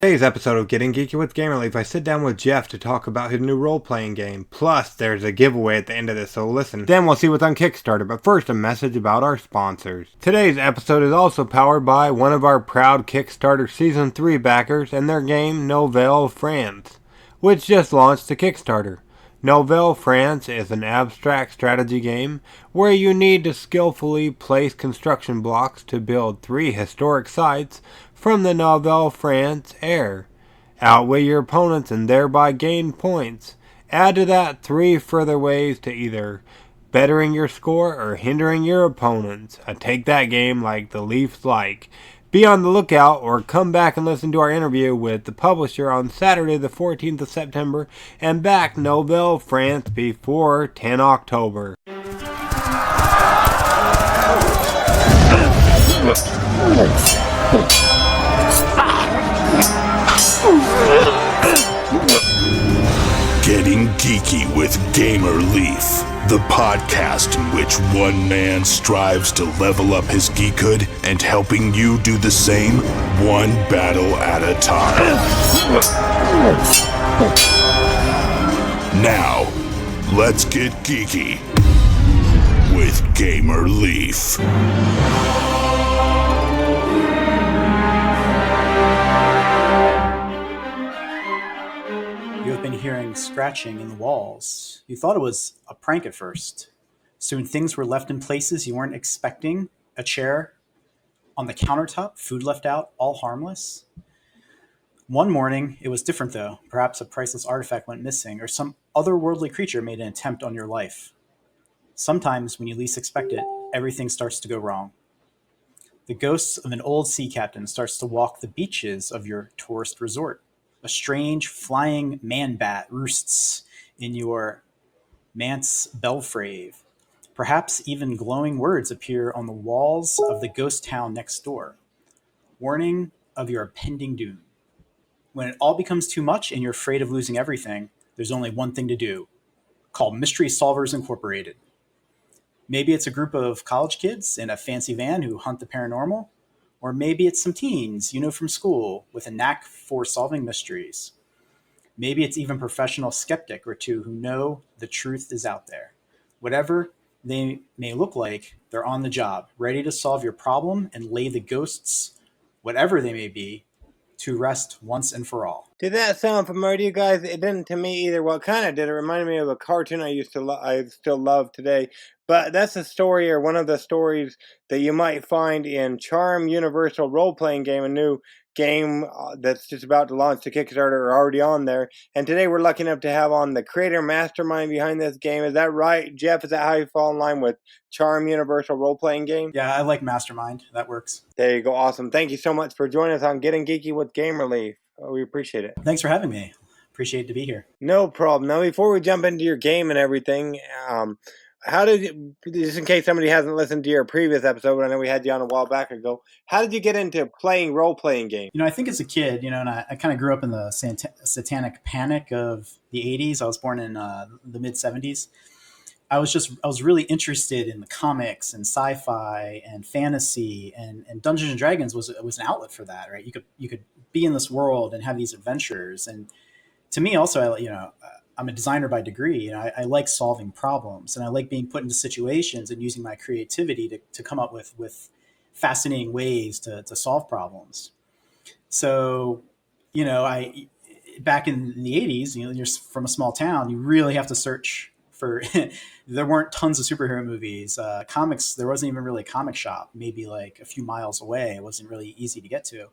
Today's episode of Getting Geeky with Gamerleaf, I sit down with Jeff to talk about his new role-playing game. Plus, there's a giveaway at the end of this, so listen. Then we'll see what's on Kickstarter, but first, a message about our sponsors. Today's episode is also powered by one of our proud Kickstarter Season 3 backers and their game, Nouvelle France, which just launched to Kickstarter. Nouvelle France is an abstract strategy game where you need to skillfully place construction blocks to build 3 historic sites from the Nouvelle France era. Outweigh your opponents and thereby gain points. Add to that 3 further ways to either bettering your score or hindering your opponents. A take that game like the Leafs like. Be on the lookout or come back and listen to our interview with the publisher on Saturday the 14th of September and back Nouvelle France before 10 October. Getting Geeky with Gamer Leaf, the podcast in which one man strives to level up his geekhood and helping you do the same one battle at a time. Now, let's get geeky with Gamer Leaf. You have been hearing scratching in the walls. You thought it was a prank at first. Soon things were left in places you weren't expecting. A chair on the countertop, food left out, all harmless. One morning, it was different though. Perhaps a priceless artifact went missing, or some otherworldly creature made an attempt on your life. Sometimes, when you least expect it, everything starts to go wrong. The ghost of an old sea captain starts to walk the beaches of your tourist resort. A strange flying man-bat roosts in your manse belfrave. Perhaps even glowing words appear on the walls of the ghost town next door. Warning of your impending doom. When it all becomes too much and you're afraid of losing everything, there's only one thing to do. Call Mystery Solvers Incorporated. Maybe it's a group of college kids in a fancy van who hunt the paranormal. Or maybe it's some teens you know from school with a knack for solving mysteries. Maybe it's even a professional skeptic or two who know the truth is out there. Whatever they may look like, they're on the job, ready to solve your problem and lay the ghosts, whatever they may be, to rest once and for all. Did that sound familiar to you guys? It didn't to me either. Well, it kind of did. It reminded me of a cartoon I still love today. But that's a story, or one of the stories that you might find in Charm Universal Role Playing Game, a new game that's just about to launch to Kickstarter, or already on there. And today we're lucky enough to have on the creator mastermind behind this game. Is that right, Jeff? Is that how you fall in line with Charm Universal Role Playing Game? Yeah, I like Mastermind. That works. There you go. Awesome. Thank you so much for joining us on Getting Geeky with Gamer Leaf. We appreciate it. Thanks for having me. Appreciate to be here. No problem. Now, before we jump into your game and everything, how did you, just in case somebody hasn't listened to your previous episode, but I know we had you on a while back ago, how did you get into playing role-playing games? I think as a kid, and I kind of grew up in the satanic panic of the 80s. I was born in the mid 70s. I was really interested in the comics and sci-fi and fantasy, and Dungeons and Dragons was an outlet for that, right? You could be in this world and have these adventures. And to me also, I'm a designer by degree. I like solving problems, and I like being put into situations and using my creativity to come up with fascinating ways to solve problems. So, I back in the 80s, you're from a small town, you really have to search for there weren't tons of superhero movies, comics. There wasn't even really a comic shop, maybe like a few miles away. It wasn't really easy to get to.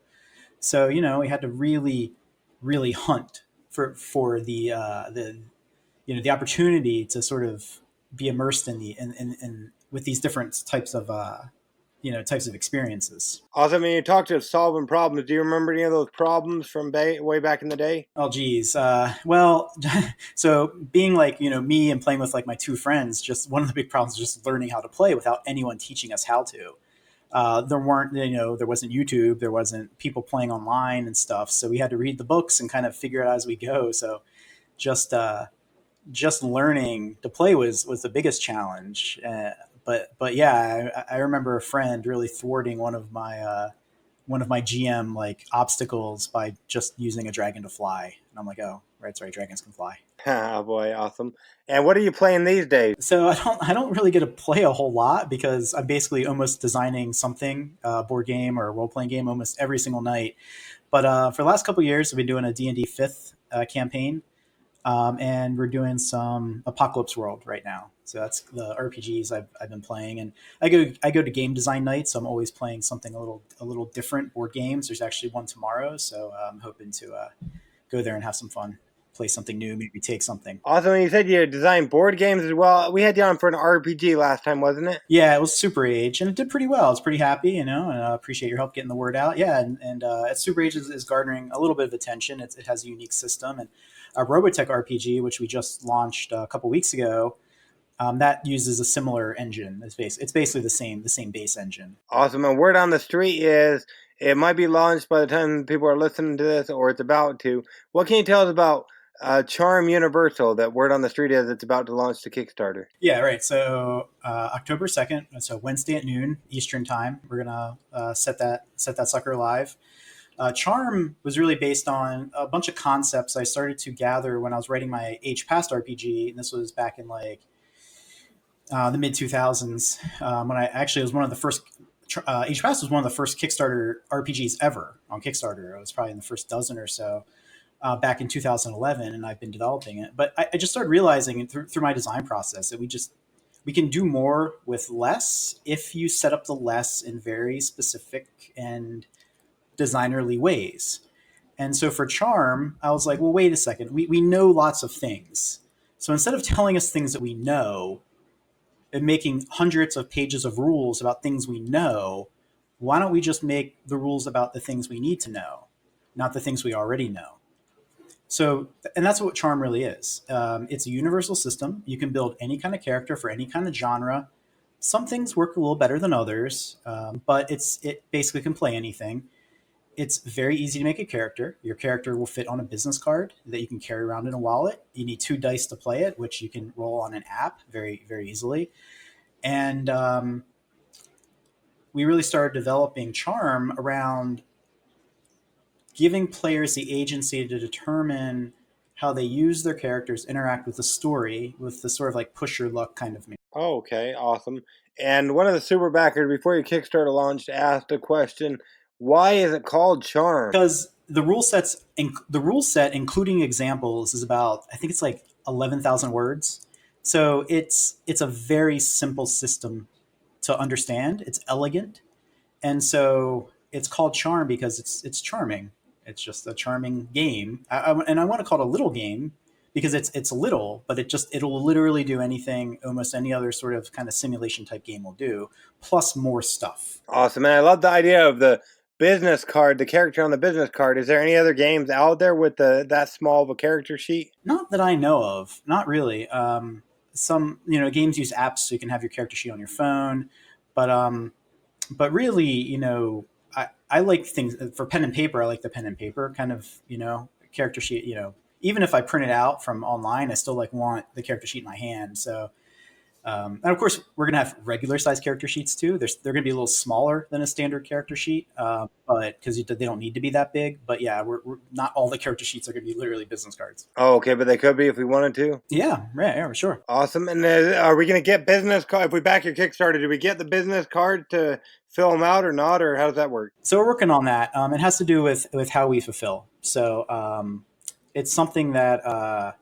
So, we had to really, really hunt for the opportunity to sort of be immersed in with these different types of experiences. Also, when you talk to solving problems, do you remember any of those problems from way back in the day? Oh, geez. Well, so being like, me and playing with like my two friends, just one of the big problems is just learning how to play without anyone teaching us how to. There wasn't YouTube, there wasn't people playing online and stuff. So we had to read the books and kind of figure it out as we go. So just learning to play was the biggest challenge. But yeah, I remember a friend really thwarting one of my one of my GM like obstacles by just using a dragon to fly. And I'm like, oh, right, sorry, dragons can fly. Oh boy, awesome. And what are you playing these days? So I don't really get to play a whole lot because I'm basically almost designing something, board game or role playing game, almost every single night. But for the last couple of years, I've been doing a D&D fifth campaign, and we're doing some Apocalypse World right now. So that's the RPGs I've been playing, and I go to game design nights. So I'm always playing something a little different board games. There's actually one tomorrow, so I'm hoping to go there and have some fun, play something new, maybe take something. Awesome. You said you design board games as well. We had you on for an RPG last time, wasn't it? Yeah, it was Super Age, and it did pretty well. I was pretty happy, and I appreciate your help getting the word out. Yeah, and Super Age is garnering a little bit of attention. It has a unique system, and Robotech RPG, which we just launched a couple weeks ago, that uses a similar engine. It's basically the same base engine. Awesome. And word on the street is it might be launched by the time people are listening to this, or it's about to. What can you tell us about Charm Universal? That word on the street is it's about to launch the Kickstarter. Yeah, right. So October 2nd, so Wednesday at noon Eastern time, we're gonna set that sucker live. Charm was really based on a bunch of concepts I started to gather when I was writing my Age Past RPG, and this was back in like the mid 2000s, when I actually was one of the first. Age Past was one of the first Kickstarter RPGs ever on Kickstarter. It was probably in the first dozen or so back in 2011, and I've been developing it. But I just started realizing through my design process that we can do more with less if you set up the less in very specific and designerly ways. And so for Charm, I was like, well, wait a second. We know lots of things. So instead of telling us things that we know and making hundreds of pages of rules about things we know, why don't we just make the rules about the things we need to know, not the things we already know? So, and that's what Charm really is. It's a universal system. You can build any kind of character for any kind of genre. Some things work a little better than others, but it basically can play anything. It's very easy to make a character. Your character will fit on a business card that you can carry around in a wallet. You need 2 dice to play it, which you can roll on an app very, very easily. And we really started developing Charm around giving players the agency to determine how they use their characters, interact with the story, with the sort of like push your luck kind of. Oh, okay, awesome. And one of the super backers before your Kickstarter launched asked a question: why is it called Charm? Because the rule set, including examples, is about, I think it's like 11,000 words. So it's a very simple system to understand. It's elegant, and so it's called Charm because it's charming. It's just a charming game, and I want to call it a little game because it's little, but it'll literally do anything almost any other sort of kind of simulation type game will do, plus more stuff. Awesome. And I love the idea of the business card, the character on the business card. Is there any other games out there with that small of a character sheet? Not that I know of. Not really. Some games use apps so you can have your character sheet on your phone, but really, I like things for pen and paper. I like the pen and paper kind of, character sheet. Even if I print it out from online, I still want the character sheet in my hand. So, and of course, we're gonna have regular size character sheets too. They're gonna be a little smaller than a standard character sheet, but because they don't need to be that big. But yeah, we're not all the character sheets are gonna be literally business cards. Oh, okay, but they could be if we wanted to. Yeah, right, yeah, sure. Awesome. And are we gonna get business card if we back your Kickstarter? Do we get the business card to fill them out or not, or how does that work? So we're working on that. It has to do with how we fulfill. So it's something that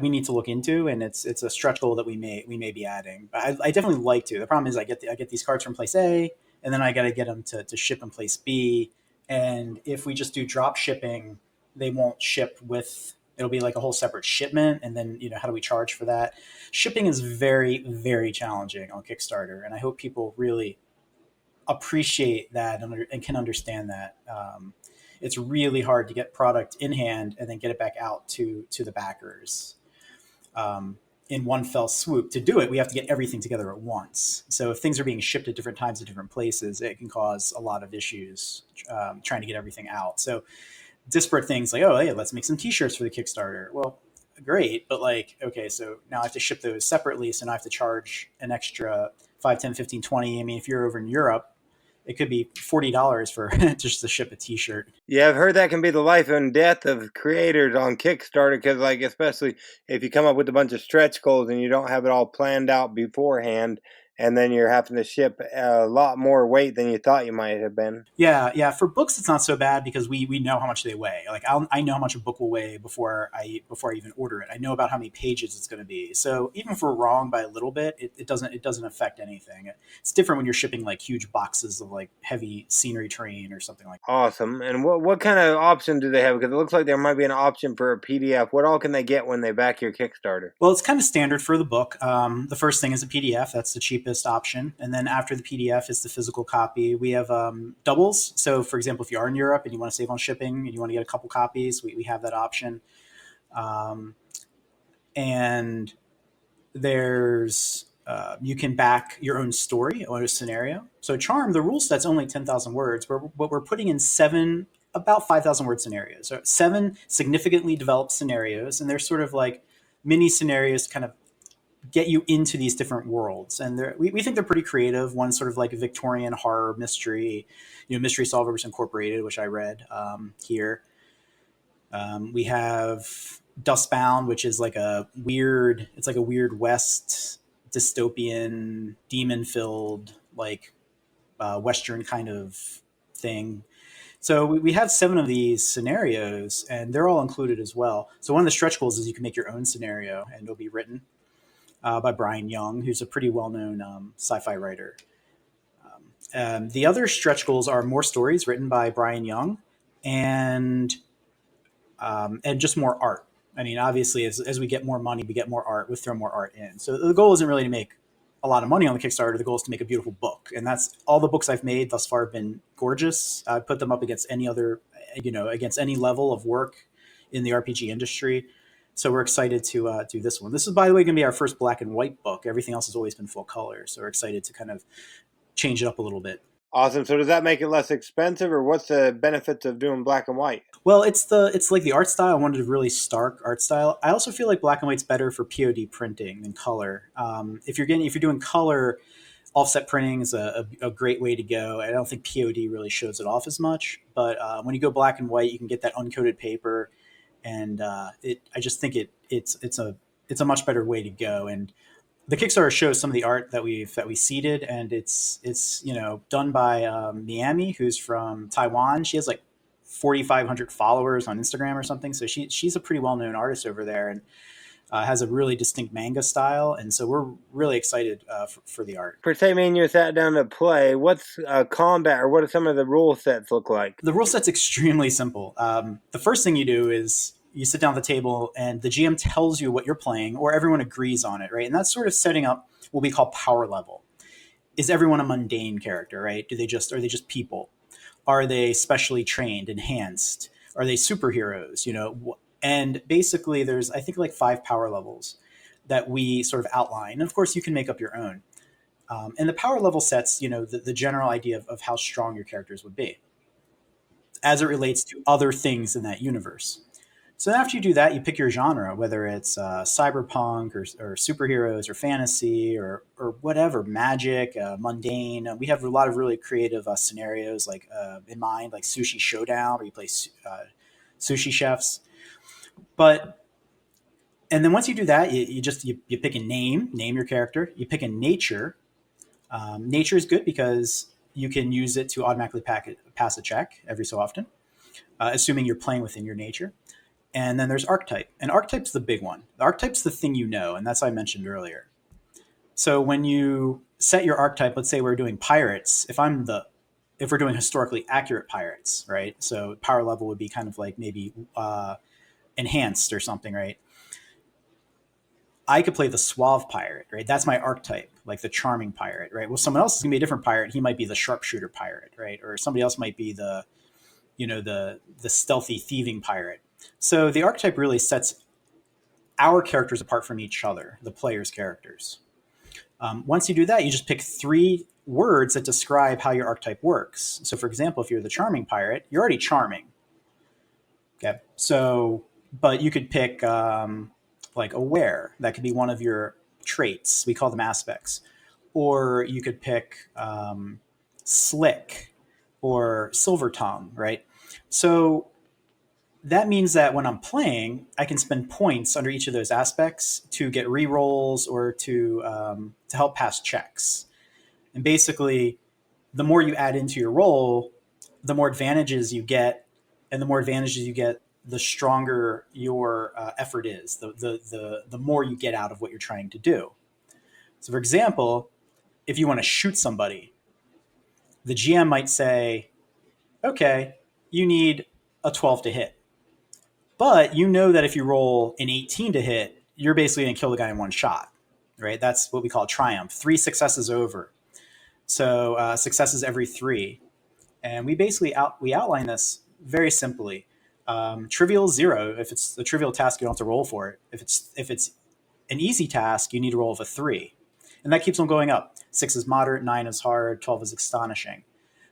we need to look into, and it's a stretch goal that we may be adding. But I definitely like to. The problem is I get these cards from place A, and then I got to get them to ship in place B. And if we just do drop shipping, they won't ship with. It'll be like a whole separate shipment, and then how do we charge for that? Shipping is very, very challenging on Kickstarter, and I hope people really appreciate that and can understand that. It's really hard to get product in hand and then get it back out to the backers in one fell swoop. To do it, we have to get everything together at once. So if things are being shipped at different times at different places, it can cause a lot of issues trying to get everything out. So disparate things like, oh, hey, let's make some t-shirts for the Kickstarter. Well, great. But okay, so now I have to ship those separately. So now I have to charge an extra 5, 10, 15, 20. I mean, if you're over in Europe, it could be $40 for just to ship a T-shirt. Yeah, I've heard that can be the life and death of creators on Kickstarter because, like, especially if you come up with a bunch of stretch goals and you don't have it all planned out beforehand, and then you're having to ship a lot more weight than you thought you might have been. Yeah. For books, it's not so bad because we know how much they weigh. Like I know how much a book will weigh before I even order it. I know about how many pages it's going to be. So even if we're wrong by a little bit, it doesn't affect anything. It's different when you're shipping like huge boxes of like heavy scenery terrain or something like that. Awesome. And what kind of option do they have? Because it looks like there might be an option for a PDF. What all can they get when they back your Kickstarter? Well, it's kind of standard for the book. The first thing is a PDF. That's the cheapest option. And then after the PDF is the physical copy. We have doubles. So, for example, if you are in Europe and you want to save on shipping and you want to get a couple copies, we have that option. And there's you can back your own story or a scenario. So Charm, the rule set's only 10,000 words, but we're putting in about 5,000 word scenarios. So 7 significantly developed scenarios, and they're sort of like mini scenarios to kind of get you into these different worlds. And we think they're pretty creative. One's sort of like a Victorian horror mystery, Mystery Solvers Incorporated, which I read here. We have Dustbound, which is like a weird West dystopian, demon-filled, like Western kind of thing. So we have 7 of these scenarios, and they're all included as well. So one of the stretch goals is you can make your own scenario, and it'll be written by Brian Young, who's a pretty well-known sci-fi writer. The other stretch goals are more stories written by Brian Young, and just more art. I mean, obviously, as we get more money, we get more art. We throw more art in. So the goal isn't really to make a lot of money on the Kickstarter. The goal is to make a beautiful book, and that's all the books I've made thus far have been gorgeous. I put them up against any other, against any level of work in the RPG industry. So we're excited to do this one. This is, by the way, going to be our first black and white book. Everything else has always been full color. So we're excited to kind of change it up a little bit. Awesome. So does that make it less expensive, or what's the benefits of doing black and white? Well, it's like the art style. I wanted a really stark art style. I also feel like black and white's better for POD printing than color. If you're doing color, offset printing is a great way to go. I don't think POD really shows it off as much, but when you go black and white, you can get that uncoated paper, and I just think it's a much better way to go. And the Kickstarter shows some of the art that we seeded, and it's done by Miami, who's from Taiwan. She has like 4,500 followers on Instagram or something. So she's a pretty well-known artist over there, and has a really distinct manga style. And so we're really excited for the art. Per se, me and you sat down to play. What's combat, or what do some of the rule sets look like? The rule set's extremely simple. The first thing you do is you sit down at the table and the GM tells you what you're playing, or everyone agrees on it, right? And that's sort of setting up what we call power level. Is everyone a mundane character, right? Are they just people? Are they specially trained, enhanced? Are they superheroes? And basically there's, I think, like 5 power levels that we sort of outline. And of course you can make up your own. And the power level sets, the general idea of how strong your characters would be as it relates to other things in that universe. So after you do that, you pick your genre, whether it's cyberpunk or superheroes or fantasy or whatever, magic, mundane. We have a lot of really creative scenarios like in mind, like Sushi Showdown, where you play sushi chefs. And then once you do that, you pick a name your character. You pick a nature. Nature is good because you can use it to automatically pass a check every so often, assuming you're playing within your nature. And then there's archetype. And archetype's the big one. The archetype's the thing and that's what I mentioned earlier. So when you set your archetype, let's say we're doing pirates, if we're doing historically accurate pirates, right? So power level would be kind of like maybe enhanced or something, right? I could play the suave pirate, right? That's my archetype, like the charming pirate, right? Well, someone else is gonna be a different pirate. He might be the sharpshooter pirate, right? Or somebody else might be the stealthy thieving pirate. So the archetype really sets our characters apart from each other, the player's characters. Once you do that, you just pick 3 words that describe how your archetype works. So for example, if you're the charming pirate, you're already charming. Okay. So, but you could pick like aware. That could be one of your traits. We call them aspects. Or you could pick Slick, or Silver Tongue, right? So that means that when I'm playing, I can spend points under each of those aspects to get rerolls or to help pass checks. And basically, the more you add into your roll, the more advantages you get, and the more advantages you get, the stronger your effort is. The more you get out of what you're trying to do. So, for example, if you want to shoot somebody, the GM might say, "Okay, you need a 12 to hit." But you know that if you roll an 18 to hit, you're basically going to kill the guy in one shot, right? That's what we call triumph. 3 successes over. So successes every 3. And we basically we outline this very simply. Trivial 0. If it's a trivial task, you don't have to roll for it. If it's an easy task, you need to roll of a 3. And that keeps on going up. 6 is moderate, 9 is hard, 12 is astonishing.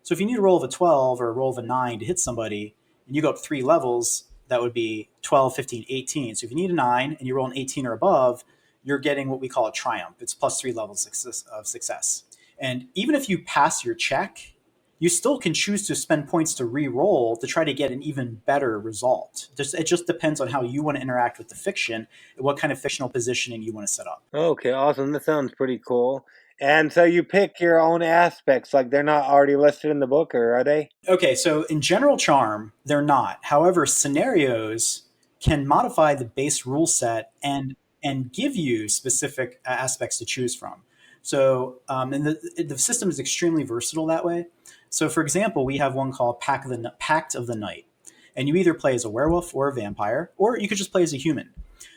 So if you need a roll of a 12 or a roll of a 9 to hit somebody, and you go up 3 levels, that would be 12, 15, 18. So if you need a 9 and you roll an 18 or above, you're getting what we call a triumph. It's plus 3 levels of success. And even if you pass your check, you still can choose to spend points to re-roll to try to get an even better result. It just depends on how you want to interact with the fiction and what kind of fictional positioning you want to set up. Okay, awesome. That sounds pretty cool. And so you pick your own aspects, like they're not already listed in the book, or are they? Okay, so in general charm, they're not. However, scenarios can modify the base rule set and give you specific aspects to choose from. So, and the system is extremely versatile that way. So, for example, we have one called Pact of the Night, and you either play as a werewolf or a vampire, or you could just play as a human.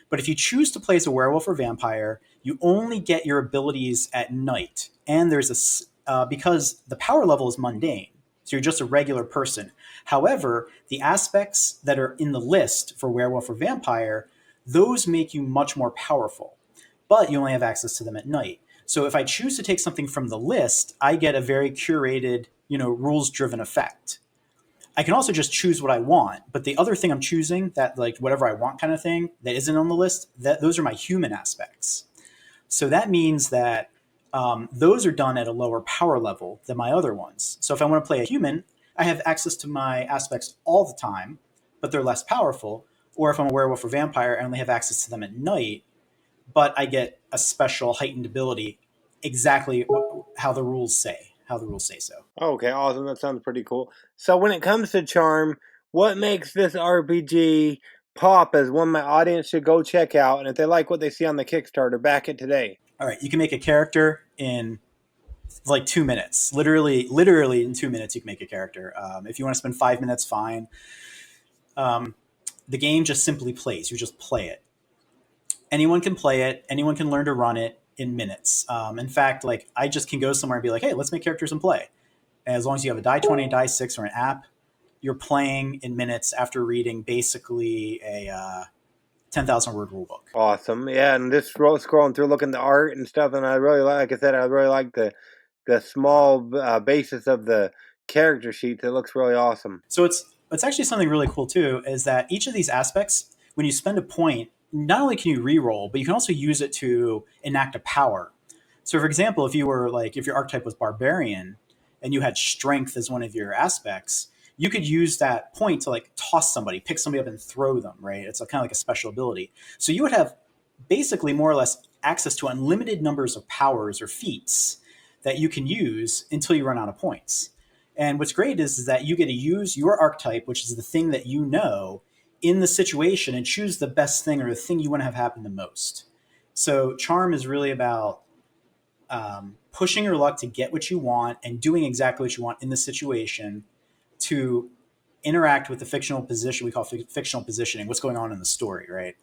But if you choose to play as a werewolf or vampire, you only get your abilities at night, and there's because the power level is mundane, so you're just a regular person. However, the aspects that are in the list for werewolf or vampire, those make you much more powerful, but you only have access to them at night. So if I choose to take something from the list, I get a very curated, rules-driven effect. I can also just choose what I want, but the other thing I'm choosing, that like whatever I want kind of thing that isn't on the list, that those are my human aspects. So that means that those are done at a lower power level than my other ones. So if I want to play a human, I have access to my aspects all the time, but they're less powerful. Or if I'm a werewolf or vampire, I only have access to them at night, but I get a special heightened ability, exactly how the rules say. So. Okay, awesome. That sounds pretty cool. So when it comes to charm, what makes this RPG pop as one my audience should go check out? And if they like what they see on the Kickstarter, back it today. All right, you can make a character in like 2 minutes. Literally in 2 minutes, you can make a character. If you want to spend 5 minutes, fine. The game just simply plays. You just play it. Anyone can play it. Anyone can learn to run it in minutes. In fact, like I just can go somewhere and be like, hey, let's make characters and play. And as long as you have a die 20, die 6, or an app, you're playing in minutes after reading basically a 10,000 word rule book. Awesome. Yeah, and just scrolling through, looking at the art and stuff, and I really like I said, I really like the small basis of the character sheet. It looks really awesome. So it's actually something really cool too, is that each of these aspects, when you spend a point, not only can you re-roll, but you can also use it to enact a power. So for example, if your archetype was barbarian and you had strength as one of your aspects, you could use that point to like toss somebody, pick somebody up and throw them, right? It's kind of like a special ability. So you would have basically more or less access to unlimited numbers of powers or feats that you can use until you run out of points. And what's great is that you get to use your archetype, which is the thing that you know, in the situation and choose the best thing or the thing you want to have happen the most. So charm is really about pushing your luck to get what you want and doing exactly what you want in the situation to interact with the fictional position we call fictional positioning, what's going on in the story, right?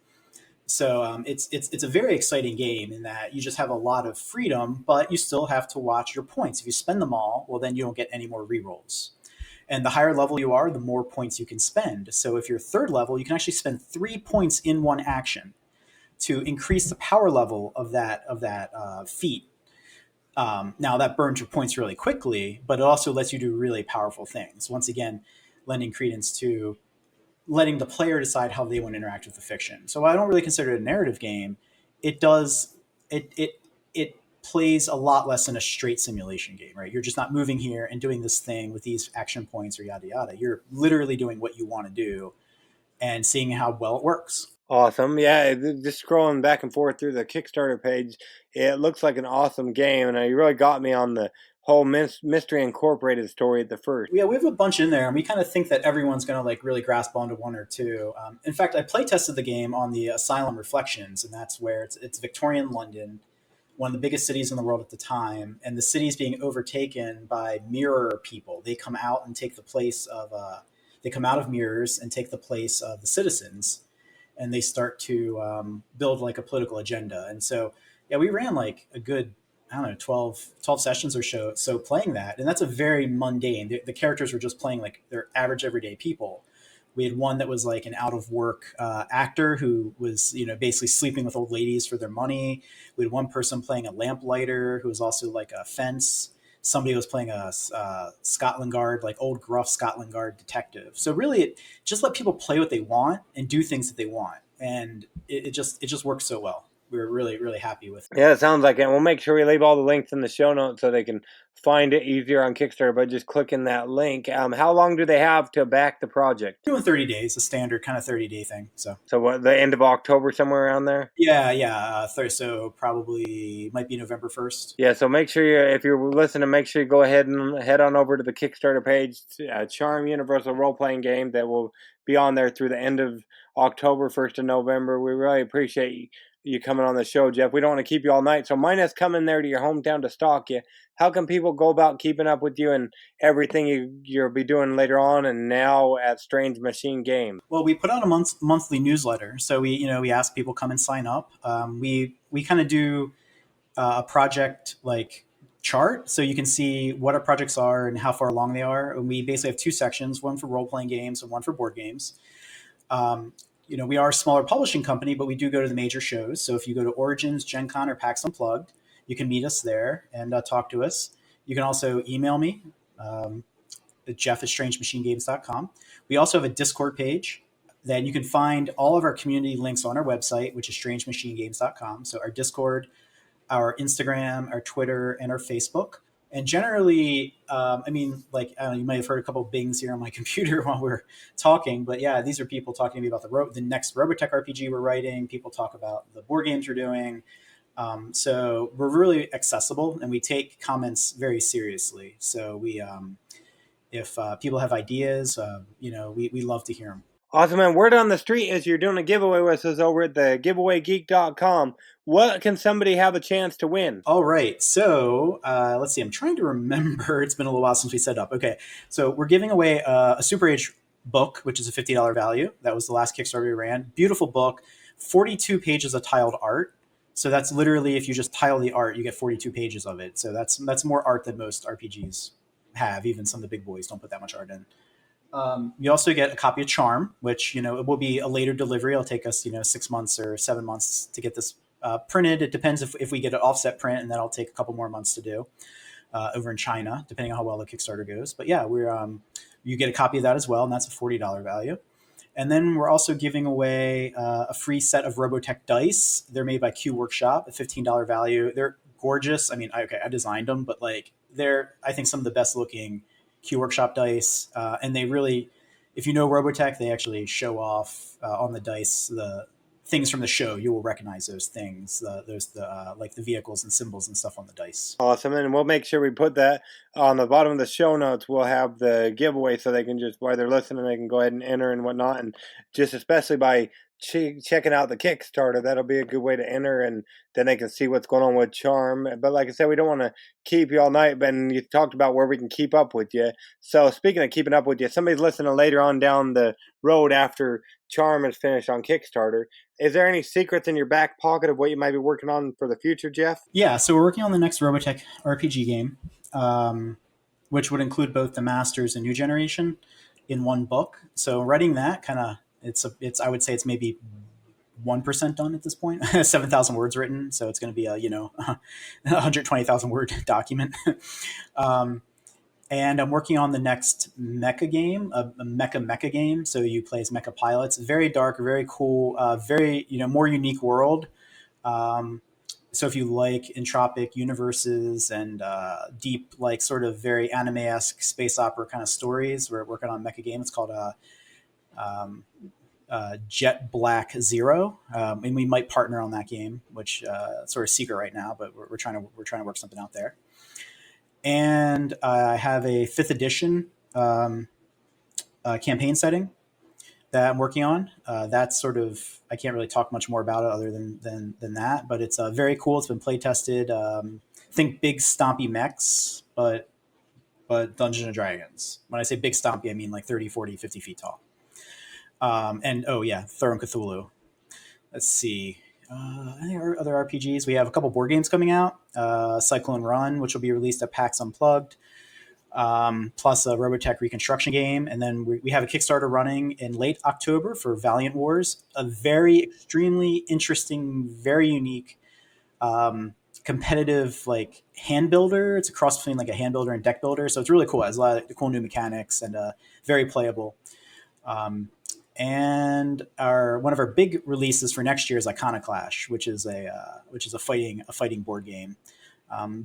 So it's a very exciting game in that you just have a lot of freedom, but you still have to watch your points. If you spend them all, well, then you don't get any more rerolls. And the higher level you are, the more points you can spend. So if you're third level, you can actually spend 3 points in one action to increase the power level of that feat. Now that burns your points really quickly, but it also lets you do really powerful things. Once again, lending credence to letting the player decide how they want to interact with the fiction. So I don't really consider it a narrative game. It plays a lot less than a straight simulation game, right? You're just not moving here and doing this thing with these action points or yada yada. You're literally doing what you want to do and seeing how well it works. Awesome. Yeah, just scrolling back and forth through the Kickstarter page, it looks like an awesome game, and you really got me on the whole Mystery Incorporated story at the first. Yeah, we have a bunch in there, and we kind of think that everyone's going to like really grasp onto one or two. In fact, I play tested the game on the Asylum Reflections, and that's where it's Victorian London, one of the biggest cities in the world at the time, and the city is being overtaken by mirror people. They come out and take the place of they come out of mirrors and take the place of the citizens, and they start to build like a political agenda. And so, yeah, we ran like a good, I don't know, 12 sessions or so playing that. And that's a very mundane. The characters were just playing like their average everyday people. We had one that was like an out of work actor who was, basically sleeping with old ladies for their money. We had one person playing a lamplighter who was also like a fence. Somebody was playing a Scotland Guard, like old gruff Scotland Guard detective. So really, just let people play what they want and do things that they want, and it just works so well. We were really, really happy with it. Yeah, it sounds like it. We'll make sure we leave all the links in the show notes so they can find it easier on Kickstarter by just clicking that link. How long do they have to back the project? Doing 30 days, a standard kind of 30-day thing. So what, the end of October, somewhere around there? Yeah. So probably might be November 1st. Yeah, so make sure if you're listening, make sure you go ahead and head on over to the Kickstarter page, Charm Universal Role-Playing Game, that will be on there through the end of October, 1st of November. We really appreciate you coming on the show, Jeff. We don't want to keep you all night, so minus coming there to your hometown to stalk you, how can people go about keeping up with you and everything you'll be doing later on and now at Strange Machine Games? Well, we put out a monthly newsletter, so we ask people come and sign up. We kind of do a project like chart, so you can see what our projects are and how far along they are. And we basically have two sections: one for role playing games and one for board games. We are a smaller publishing company, but we do go to the major shows. So if you go to Origins, Gen Con, or PAX Unplugged, you can meet us there and talk to us. You can also email me, Jeff@StrangeMachineGames.com. We also have a Discord page. Then you can find all of our community links on our website, which is StrangeMachineGames.com. So our Discord, our Instagram, our Twitter, and our Facebook. And generally, you might have heard a couple of bings here on my computer while we're talking, but yeah, these are people talking to me about the next Robotech RPG we're writing. People talk about the board games we're doing. So we're really accessible, and we take comments very seriously. So if people have ideas, we love to hear them. Awesome, man. Word on the street is you're doing a giveaway with us over at the giveawaygeek.com. What can somebody have a chance to win? All right. So let's see. I'm trying to remember. It's been a little while since we set up. Okay. So we're giving away a Super Age book, which is a $50 value. That was the last Kickstarter we ran. Beautiful book, 42 pages of tiled art. So that's literally, if you just tile the art, you get 42 pages of it. So that's more art than most RPGs have. Even some of the big boys don't put that much art in. You also get a copy of Charm, which, it will be a later delivery. It'll take us, 6 months or 7 months to get this printed. It depends if we get an offset print, and that'll take a couple more months to do over in China, depending on how well the Kickstarter goes. But yeah, you get a copy of that as well, and that's a $40 value. And then we're also giving away a free set of Robotech dice. They're made by Q Workshop, a $15 value. They're gorgeous. I mean, I designed them, but they're, I think, some of the best looking Q Workshop dice, and they really, if you know Robotech, they actually show off on the dice the things from the show. You will recognize those things, like the vehicles and symbols and stuff on the dice. Awesome, and we'll make sure we put that on the bottom of the show notes. We'll have the giveaway so they can just, while they're listening, they can go ahead and enter and whatnot, and just especially by checking out the Kickstarter, that'll be a good way to enter, and then they can see what's going on with Charm. But like I said, we don't want to keep you all night, but you talked about where we can keep up with you. So speaking of keeping up with you, somebody's listening later on down the road after Charm is finished on Kickstarter. Is there any secrets in your back pocket of what you might be working on for the future, Jeff? Yeah, so we're working on the next Robotech RPG game, which would include both the Masters and New Generation in one book. So writing that I would say it's maybe 1% done at this point. 7,000 words written, so it's going to be a 120,000 word document. And I'm working on the next mecha game, a mecha game. So you play as mecha pilots. Very dark, very cool, very more unique world. So if you like entropic universes and deep, like sort of very anime-esque space opera kind of stories, we're working on a mecha game. It's called um, Jet Black Zero, and we might partner on that game, which sort of secret right now, but we're trying to work something out there. And I have a fifth edition campaign setting that I'm working on. That's sort of, I can't really talk much more about it other than that, but it's very cool. It's been play tested. Think big stompy mechs, but Dungeons and Dragons. When I say big stompy, I mean like 30, 40, 50 feet tall. And oh yeah, Thurum Cthulhu. Let's see. Any other RPGs? We have a couple board games coming out. Cyclone Run, which will be released at PAX Unplugged, plus a Robotech reconstruction game. And then we have a Kickstarter running in late October for Valiant Wars, a very extremely interesting, very unique competitive like hand builder. It's a cross between like a hand builder and deck builder. So it's really cool. It has a lot of cool new mechanics and very playable. And one of our big releases for next year is Iconoclash, which is a fighting board game,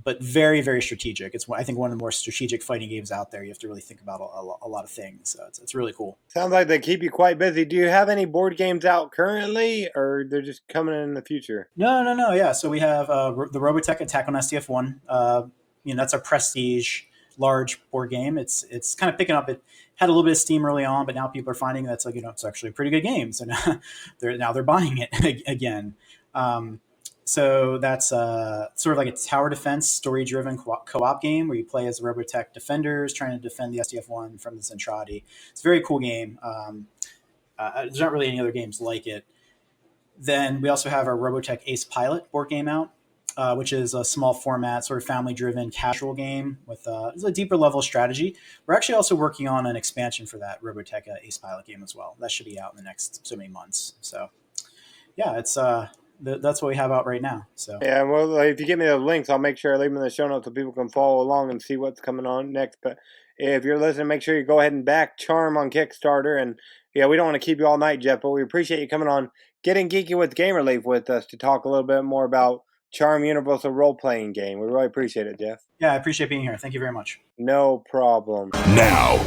but very very strategic. It's I think one of the more strategic fighting games out there. You have to really think about a lot of things. So it's really cool. Sounds like they keep you quite busy. Do you have any board games out currently, or they're just coming in the future? No. Yeah. So we have the Robotech Attack on SDF-1. That's a prestige large board game. It's kind of picking up. It had a little bit of steam early on, but now people are finding that's like it's actually a pretty good game. So now they're buying it again. So that's sort of like a tower defense story-driven co-op game where you play as Robotech defenders trying to defend the SDF-1 from the Zentradi. It's a very cool game. There's not really any other games like it. Then we also have our Robotech Ace Pilot board game out, which is a small format, sort of family-driven casual game with a deeper level strategy. We're actually also working on an expansion for that Robotech Ace Pilot game as well. That should be out in the next so many months. So, yeah, it's that's what we have out right now. So yeah, well, if you give me the links, I'll make sure I leave them in the show notes so people can follow along and see what's coming on next. But if you're listening, make sure you go ahead and back Charm on Kickstarter. And yeah, we don't want to keep you all night, Jeff, but we appreciate you coming on, getting geeky with Gamer Leaf with us to talk a little bit more about Charm Universal role-playing game. We really appreciate it, Jeff. Yeah, I appreciate being here. Thank you very much. No problem. Now,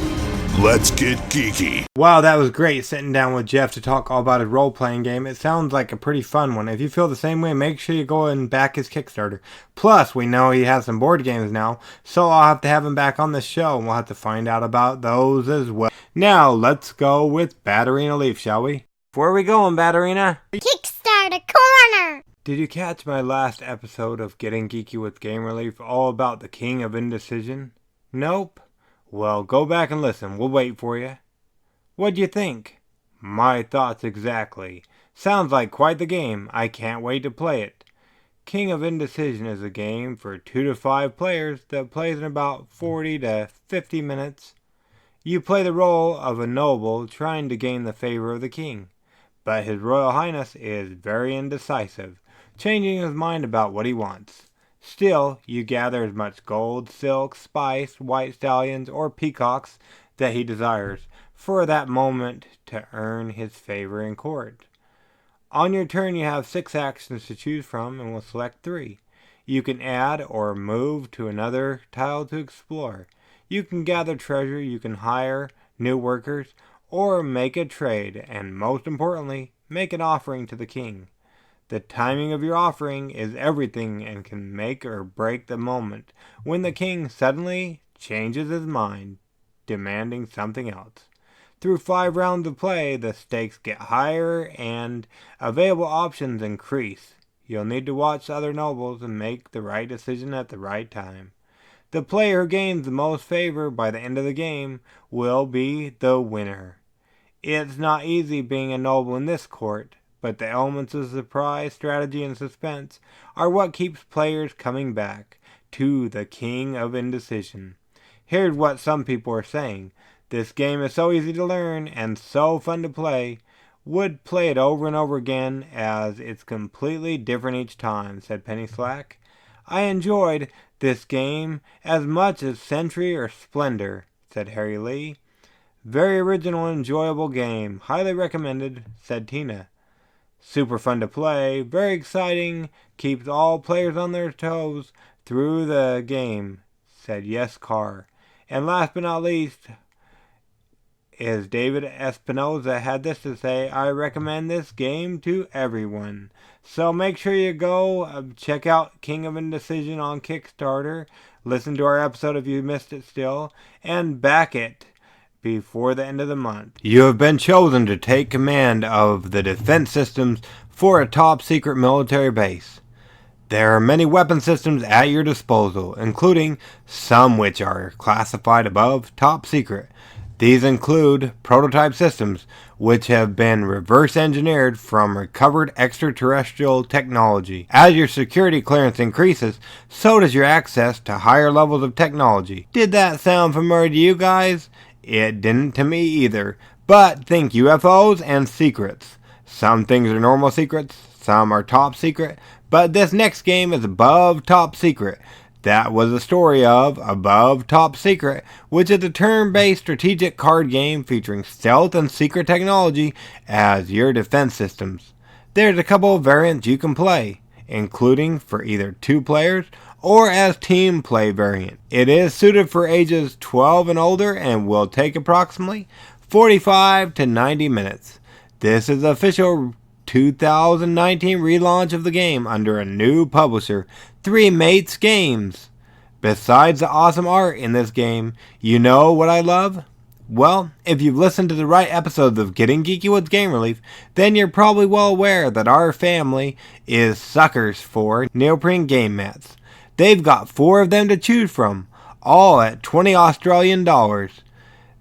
let's get geeky. Wow, that was great sitting down with Jeff to talk all about his role-playing game. It sounds like a pretty fun one. If you feel the same way, make sure you go and back his Kickstarter. Plus, we know he has some board games now, so I'll have to have him back on the show, and we'll have to find out about those as well. Now, let's go with Batterina Leaf, shall we? Where are we going, Batterina? Kickstarter Corner! Did you catch my last episode of Getting Geeky with Game Relief all about the King of Indecision? Nope? Well, go back and listen. We'll wait for you. What'd you think? My thoughts exactly. Sounds like quite the game. I can't wait to play it. King of Indecision is a game for 2 to 5 players that plays in about 40 to 50 minutes. You play the role of a noble trying to gain the favor of the king, but His Royal Highness is very indecisive, changing his mind about what he wants. Still, you gather as much gold, silk, spice, white stallions, or peacocks that he desires for that moment to earn his favor in court. On your turn, you have 6 actions to choose from and will select 3. You can add or move to another tile to explore. You can gather treasure, you can hire new workers, or make a trade, and most importantly, make an offering to the king. The timing of your offering is everything and can make or break the moment when the king suddenly changes his mind, demanding something else. Through 5 rounds of play, the stakes get higher and available options increase. You'll need to watch other nobles and make the right decision at the right time. The player who gains the most favor by the end of the game will be the winner. It's not easy being a noble in this court, but the elements of surprise, strategy, and suspense are what keeps players coming back to the King of Indecision. Here's what some people are saying. This game is so easy to learn and so fun to play. Would play it over and over again as it's completely different each time, said Penny Slack. I enjoyed this game as much as Century or Splendor, said Harry Lee. Very original and enjoyable game. Highly recommended, said Tina. Super fun to play, very exciting, keeps all players on their toes through the game, said Yes Carr. And last but not least, is David Espinoza had this to say: I recommend this game to everyone. So make sure you go check out King of Indecision on Kickstarter. Listen to our episode if you missed it still, and back it before the end of the month. You have been chosen to take command of the defense systems for a top secret military base. There are many weapon systems at your disposal, including some which are classified above top secret. These include prototype systems, which have been reverse engineered from recovered extraterrestrial technology. As your security clearance increases, so does your access to higher levels of technology. Did that sound familiar to you guys? It didn't to me either. But think UFOs and secrets. Some things are normal secrets, some are top secret, but this next game is above top secret. That was the story of Above Top Secret, which is a turn-based strategic card game featuring stealth and secret technology as your defense systems. There's a couple of variants you can play, including for either 2 players or as team play variant. It is suited for ages 12 and older and will take approximately 45 to 90 minutes. This is the official 2019 relaunch of the game under a new publisher, Three Mates Games. Besides the awesome art in this game, you know what I love? Well, if you've listened to the right episodes of Getting Geeky with Game Relief, then you're probably well aware that our family is suckers for neoprene game mats. They've got 4 of them to choose from, all at 20 Australian dollars.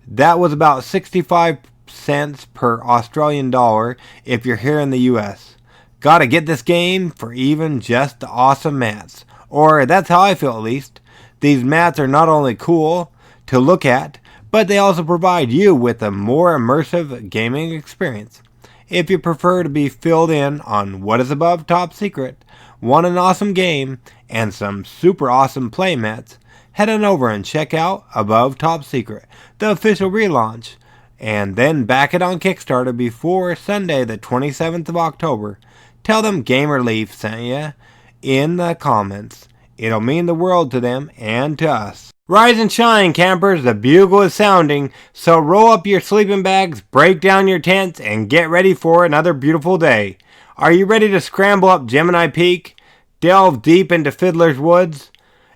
That was about 65 cents per Australian dollar if you're here in the US. Gotta get this game for even just the awesome mats. Or that's how I feel, at least. These mats are not only cool to look at, but they also provide you with a more immersive gaming experience. If you prefer to be filled in on what is above top secret, want an awesome game, and some super awesome play mats, head on over and check out Above Top Secret, the official relaunch, and then back it on Kickstarter before Sunday the 27th of October. Tell them Gamer Leaf sent you in the comments. It'll mean the world to them and to us. Rise and shine, campers. The bugle is sounding, so roll up your sleeping bags, break down your tents, and get ready for another beautiful day. Are you ready to scramble up Gemini Peak? Delve deep into Fiddler's Woods?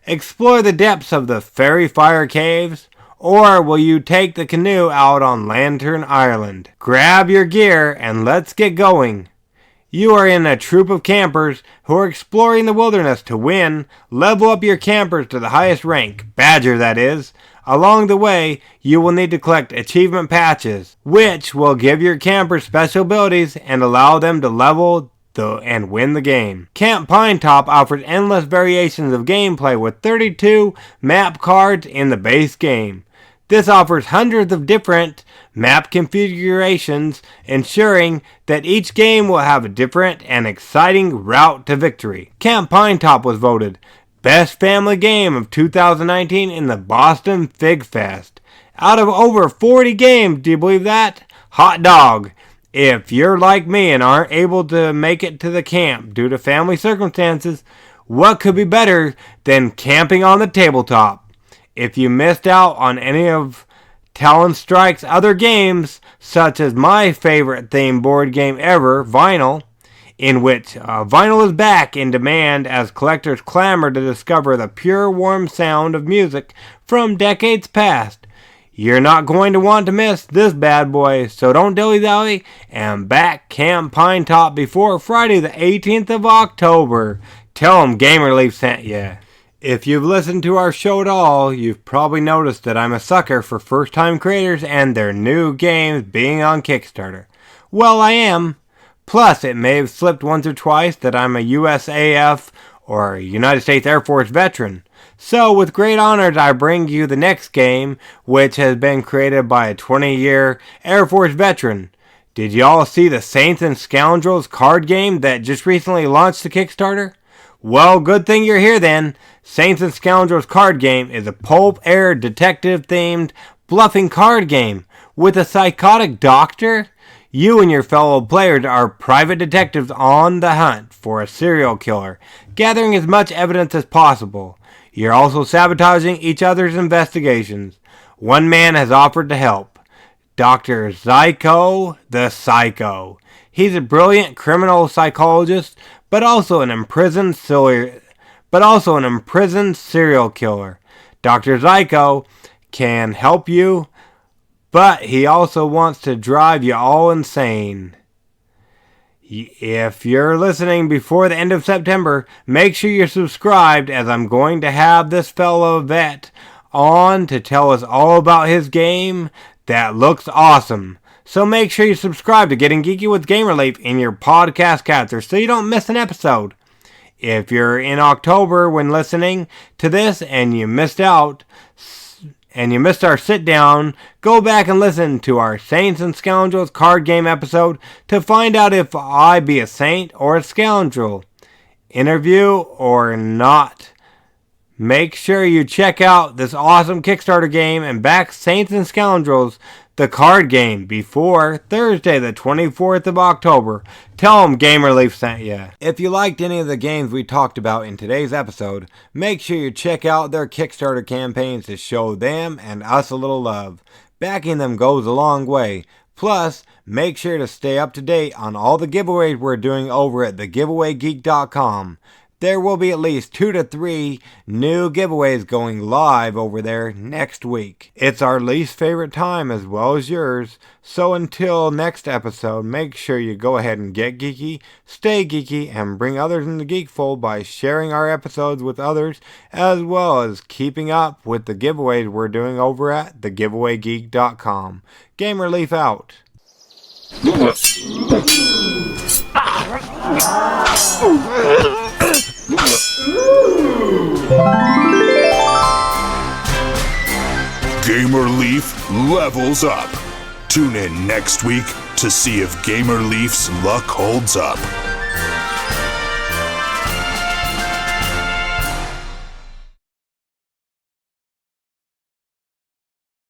Explore the depths of the Fairy Fire Caves? Or will you take the canoe out on Lantern Island? Grab your gear and let's get going. You are in a troop of campers who are exploring the wilderness to win. Level up your campers to the highest rank, Badger that is. Along the way, you will need to collect achievement patches, which will give your campers special abilities and allow them to level and win the game. Camp Pinetop offers endless variations of gameplay with 32 map cards in the base game. This offers hundreds of different map configurations, ensuring that each game will have a different and exciting route to victory. Camp Pinetop was voted Best Family Game of 2019 in the Boston Fig Fest. Out of over 40 games, do you believe that? Hot dog! If you're like me and aren't able to make it to the camp due to family circumstances, what could be better than camping on the tabletop? If you missed out on any of Talon Strike's other games, such as my favorite theme board game ever, Vinyl, in which vinyl is back in demand as collectors clamor to discover the pure, warm sound of music from decades past, you're not going to want to miss this bad boy, so don't dilly-dally and back Camp Pinetop before Friday the 18th of October. Tell them Gamer Leaf sent ya. If you've listened to our show at all, you've probably noticed that I'm a sucker for first-time creators and their new games being on Kickstarter. Well, I am. Plus, it may have slipped once or twice that I'm a USAF or United States Air Force veteran. So, with great honors, I bring you the next game, which has been created by a 20-year Air Force veteran. Did y'all see the Saints and Scoundrels card game that just recently launched the Kickstarter? Well, good thing you're here then. Saints and Scoundrels card game is a pulp-air detective-themed bluffing card game with a psychotic doctor. You and your fellow players are private detectives on the hunt for a serial killer, gathering as much evidence as possible. You're also sabotaging each other's investigations. One man has offered to help. Dr. Zyko the Psycho. He's a brilliant criminal psychologist, but also an imprisoned serial killer. Dr. Zyko can help you, but he also wants to drive you all insane. If you're listening before the end of September, make sure you're subscribed, as I'm going to have this fellow vet on to tell us all about his game that looks awesome. So make sure you subscribe to Getting Geeky with Gamer Leaf in your podcast catcher so you don't miss an episode. If you're in October when listening to this and you missed our sit down, go back and listen to our Saints and Scoundrels card game episode to find out if I be a saint or a scoundrel. Interview or not. Make sure you check out this awesome Kickstarter game and back Saints and Scoundrels, the card game, before Thursday the 24th of October. Tell them Gamer Leaf sent you. If you liked any of the games we talked about in today's episode, make sure you check out their Kickstarter campaigns to show them and us a little love. Backing them goes a long way. Plus, make sure to stay up to date on all the giveaways we're doing over at thegiveawaygeek.com. There will be at least 2 to 3 new giveaways going live over there next week. It's our least favorite time as well as yours. So until next episode, make sure you go ahead and get geeky, stay geeky, and bring others in the geek fold by sharing our episodes with others, as well as keeping up with the giveaways we're doing over at thegiveawaygeek.com. Gamer Leaf out. Gamer Leaf levels up. Tune in next week to see if Gamer Leaf's luck holds up.